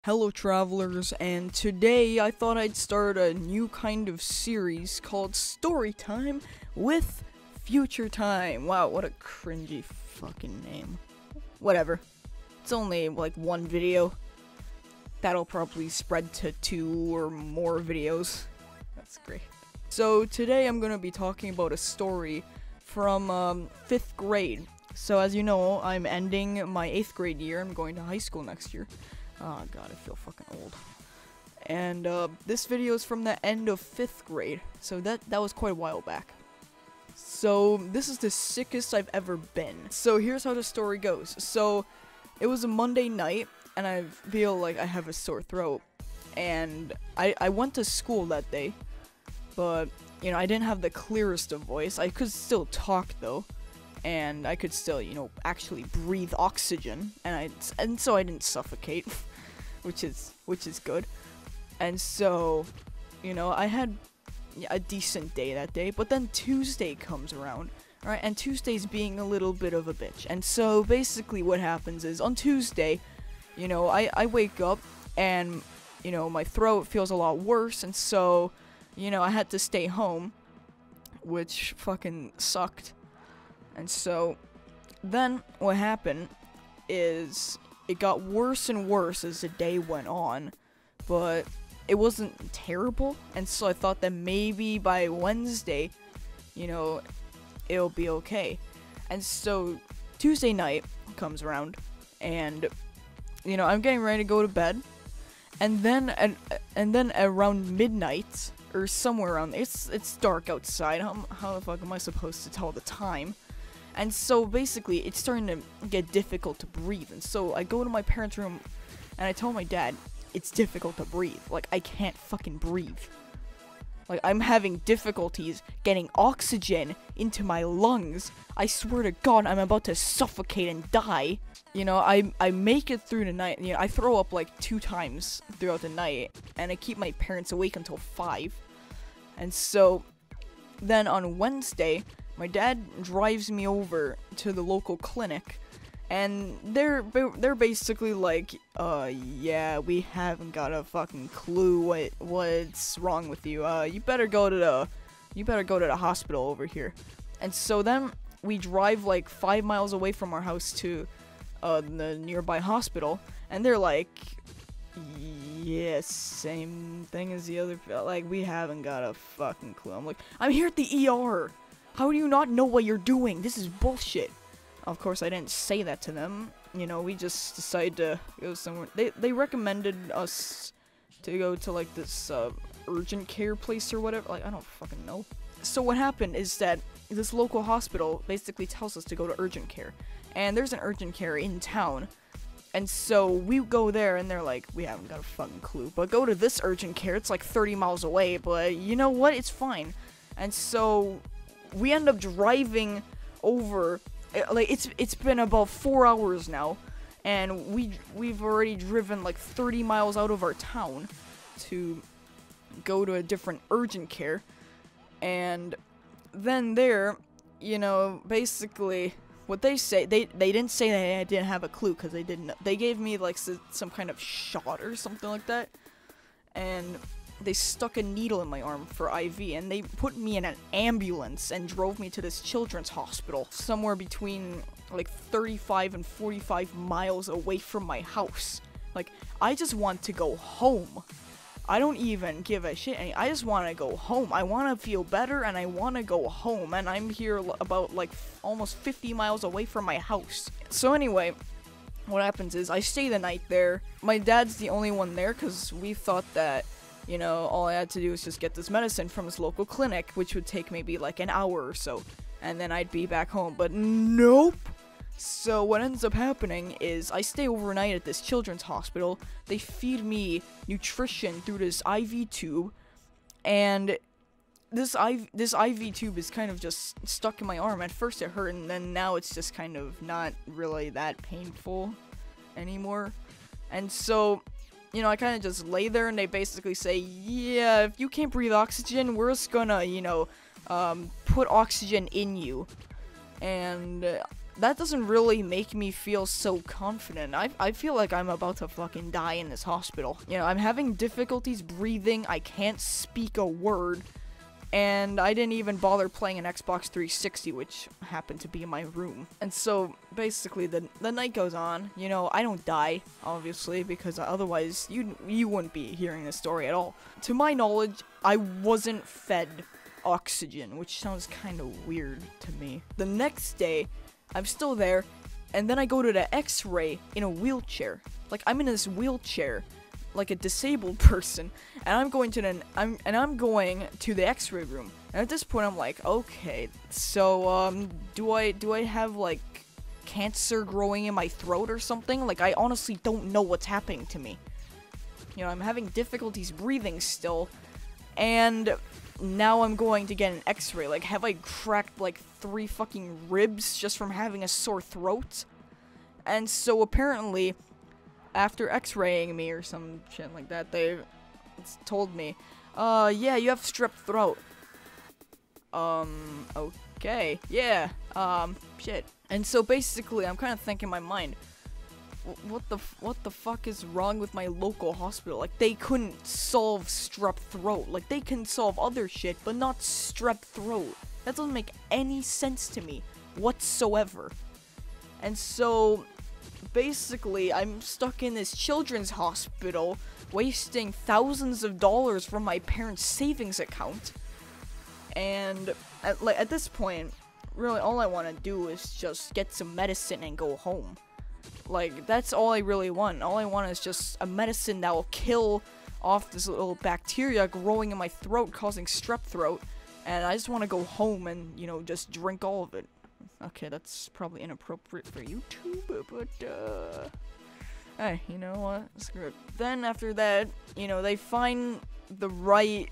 Hello travelers, and today I thought I'd start a new kind of series called Storytime with Futuretime. Wow, what a cringy fucking name. Whatever. It's only like one video. That'll probably spread to 2 or more videos. That's great. So today I'm gonna be talking about a story from 5th grade. So as you know, I'm ending my 8th grade year. I'm going to high school next year. Oh god, I feel fucking old. And this video is from the end of 5th grade, so that was quite a while back. So this is the sickest I've ever been. So here's how the story goes. So it was a Monday night, and I feel like I have a sore throat. And I went to school that day, but you know, I didn't have the clearest of voice. I could still talk though. And I could still, you know, actually breathe oxygen, and so I didn't suffocate, which is good. And so, you know, I had a decent day that day, but then Tuesday comes around, right? And Tuesday's being a little bit of a bitch. And so basically what happens is on Tuesday, you know, I wake up and, you know, my throat feels a lot worse, and so, you know, I had to stay home, which fucking sucked. And so, then what happened is it got worse and worse as the day went on, but it wasn't terrible, and so I thought that maybe by Wednesday, you know, it'll be okay. And so, Tuesday night comes around, and, you know, I'm getting ready to go to bed, and then around midnight, or somewhere around there, it's dark outside. How the fuck am I supposed to tell the time? And so basically, it's starting to get difficult to breathe. And so I go to my parents' room, and I tell my dad, it's difficult to breathe. Like, I can't fucking breathe. Like, I'm having difficulties getting oxygen into my lungs. I swear to God, I'm about to suffocate and die. You know, I make it through the night. You know, I throw up like 2 times throughout the night, and I keep my parents awake until 5. And so, then on Wednesday, my dad drives me over to the local clinic, and they're basically like, yeah, we haven't got a fucking clue what's wrong with you. You better go to the hospital over here. And so then we drive like 5 miles away from our house to the nearby hospital, and they're like, yeah, same thing as the other, like, we haven't got a fucking clue. I'm like, I'm here at the ER. How do you not know what you're doing? This is bullshit. Of course, I didn't say that to them. You know, we just decided to go somewhere. They recommended us to go to, like, this, urgent care place or whatever. Like, I don't fucking know. So what happened is that this local hospital basically tells us to go to urgent care. And there's an urgent care in town. And so we go there, and they're like, we haven't got a fucking clue. But go to this urgent care. It's like 30 miles away, but you know what? It's fine. And so we end up driving over, like, it's been about 4 hours now, and we've already driven like 30 miles out of our town to go to a different urgent care. And then there, you know, basically what they say, they didn't say that I didn't have a clue, because they gave me like some kind of shot or something like that, and they stuck a needle in my arm for IV, and they put me in an ambulance and drove me to this children's hospital somewhere between like 35 and 45 miles away from my house. Like, I just want to go home. I don't even give a shit. I just want to go home. I want to feel better, and I want to go home, and I'm here about like almost 50 miles away from my house. So anyway, what happens is I stay the night there. My dad's the only one there, because we thought that, you know, all I had to do was just get this medicine from this local clinic, which would take maybe like an hour or so, and then I'd be back home. But nope. So what ends up happening is I stay overnight at this children's hospital. They feed me nutrition through this IV tube, and this IV tube is kind of just stuck in my arm. At first it hurt, and then now it's just kind of not really that painful anymore. And so, you know, I kind of just lay there, and they basically say, yeah, if you can't breathe oxygen, we're just gonna, you know, put oxygen in you. And that doesn't really make me feel so confident. I feel like I'm about to fucking die in this hospital. You know, I'm having difficulties breathing, I can't speak a word, and I didn't even bother playing an Xbox 360, which happened to be in my room. And so, basically, the night goes on. You know, I don't die, obviously, because otherwise you wouldn't be hearing this story at all. To my knowledge, I wasn't fed oxygen, which sounds kind of weird to me. The next day, I'm still there, and then I go to the X-ray in a wheelchair. Like, I'm in this wheelchair, like a disabled person, and I'm going to the X-ray room. And at this point, I'm like, okay, so do I have like cancer growing in my throat or something? Like, I honestly don't know what's happening to me. You know, I'm having difficulties breathing still, and now I'm going to get an X-ray. Like, have I cracked like 3 fucking ribs just from having a sore throat? And so apparently, after X-raying me or some shit like that, they told me, yeah, you have strep throat. Okay, yeah, shit. And so basically, I'm kind of thinking in my mind, what the fuck is wrong with my local hospital? Like, they couldn't solve strep throat. Like, they can solve other shit, but not strep throat. That doesn't make any sense to me whatsoever. And so, basically, I'm stuck in this children's hospital, wasting thousands of dollars from my parents' savings account. And at this point, really, all I want to do is just get some medicine and go home. Like, that's all I really want. All I want is just a medicine that will kill off this little bacteria growing in my throat, causing strep throat. And I just want to go home and, you know, just drink all of it. Okay, that's probably inappropriate for YouTube, but, hey, you know what? Screw it. Then after that, you know, they find the right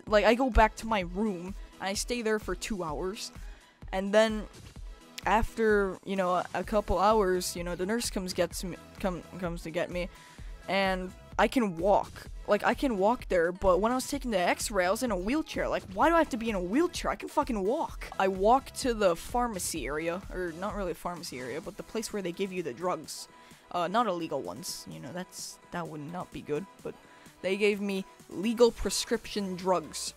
like, I go back to my room, and I stay there for 2 hours. And then, after, you know, a couple hours, you know, the nurse comes to get me, and I can walk. Like, I can walk there, but when I was taking the X-ray, I was in a wheelchair. Like, why do I have to be in a wheelchair? I can fucking walk. I walk to the pharmacy area, or not really a pharmacy area, but the place where they give you the drugs. Not illegal ones, you know, that would not be good, but they gave me legal prescription drugs,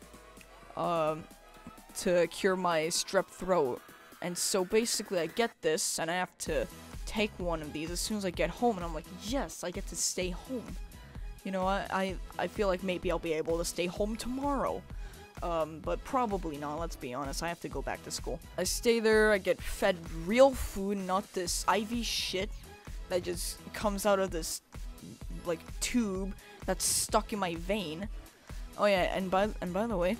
to cure my strep throat. And so basically I get this, and I have to take one of these as soon as I get home, and I'm like, yes, I get to stay home. You know, I feel like maybe I'll be able to stay home tomorrow. But probably not, let's be honest, I have to go back to school. I stay there, I get fed real food, not this IV shit that just comes out of this, like, tube that's stuck in my vein. Oh yeah, and by the way,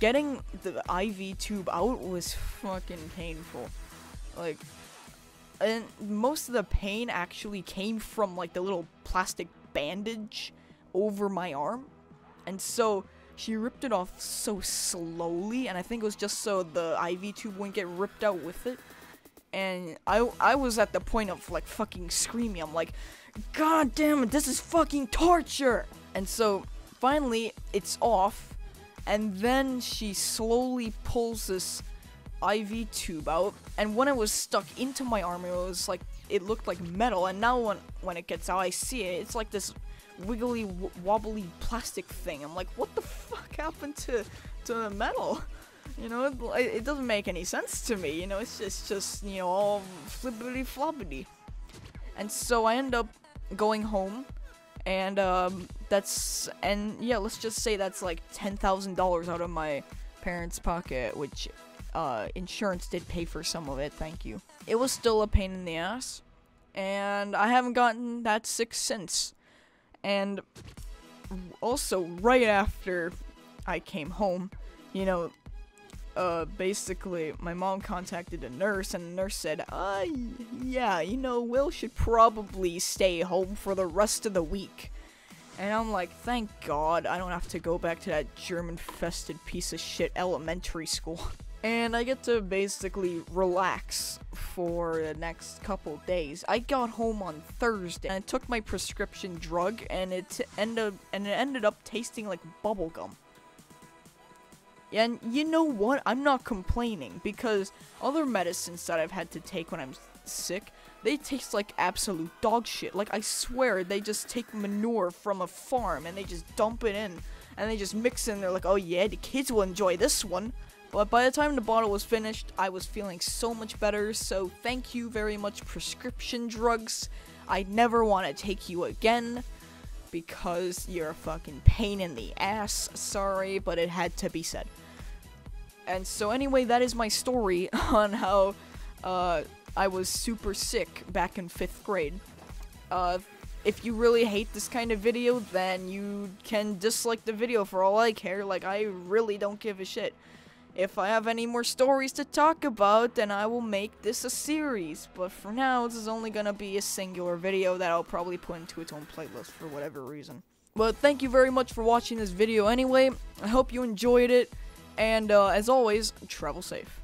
getting the IV tube out was fucking painful. Like, and most of the pain actually came from, like, the little plastic bandage over my arm. And so, she ripped it off so slowly, and I think it was just so the IV tube wouldn't get ripped out with it. And I was at the point of, like, fucking screaming. I'm like, God damn it, this is fucking torture! And so, finally, it's off, and then she slowly pulls this IV tube out, and when it was stuck into my arm, it was like, it looked like metal, and now when it gets out, I see it, it's like this wiggly, wobbly plastic thing. I'm like, what the fuck happened to the metal? You know, it doesn't make any sense to me, you know, it's just, you know, all flippity-floppity. And so I end up going home, and, yeah, let's just say that's like $10,000 out of my parents' pocket, which, insurance did pay for some of it, thank you. It was still a pain in the ass, and I haven't gotten that sick since. And also, right after I came home, you know, basically, my mom contacted a nurse, and the nurse said, yeah, you know, Will should probably stay home for the rest of the week. And I'm like, thank God, I don't have to go back to that German-infested piece of shit elementary school. And I get to basically relax for the next couple days. I got home on Thursday, and I took my prescription drug, and it ended up tasting like bubblegum. And you know what? I'm not complaining, because other medicines that I've had to take when I'm sick, they taste like absolute dog shit. Like, I swear, they just take manure from a farm and they just dump it in. And they just mix it in. They're like, oh yeah, the kids will enjoy this one. But by the time the bottle was finished, I was feeling so much better. So thank you very much, prescription drugs. I never want to take you again, because you're a fucking pain in the ass. Sorry, but it had to be said. And so anyway, that is my story on how I was super sick back in 5th grade. If you really hate this kind of video, then you can dislike the video for all I care. Like, I really don't give a shit. If I have any more stories to talk about, then I will make this a series. But for now, this is only gonna be a singular video that I'll probably put into its own playlist for whatever reason. But thank you very much for watching this video anyway. I hope you enjoyed it. And as always, travel safe.